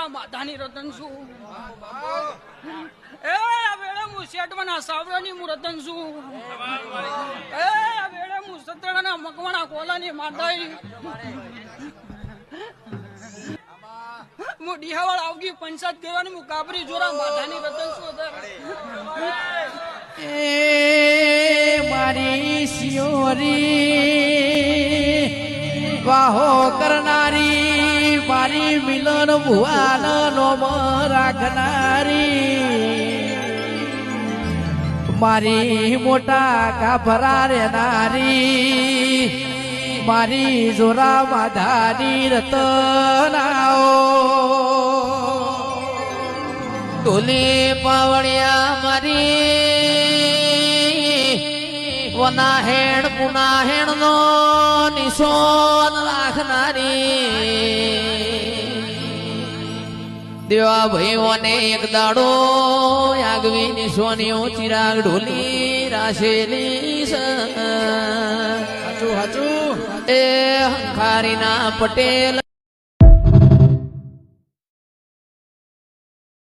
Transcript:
જોરા માધાની રતન છું એ આ વેળે હું શેઠવાના સાવરાની હું રતન છું એ આ વેળે હું સતરાના મકવાણા કોલાની માધાઈ હું ડીહાવાળ આવગી પંચાયત કરવાની હું કાબરી જોરા માધાની રતન છું એ મારી શિયોરી વાહો કરનારી મારી મિલન ભુવાન નોમ રાખનારી મારી મોટા કાફરા રહેનારી મારી જોરા માધાની રતનાઓ ઢોલી પાવળિયા મારી વનાહેણ પુનાહેણ નો નિશોન રાખનારી દેવા ભાઈઓને એક દાડો આગવી નિશોનીઓ ચિરાગ ઢોલી રાશેલી હાચું હાચું એ હંખારીના પટેલ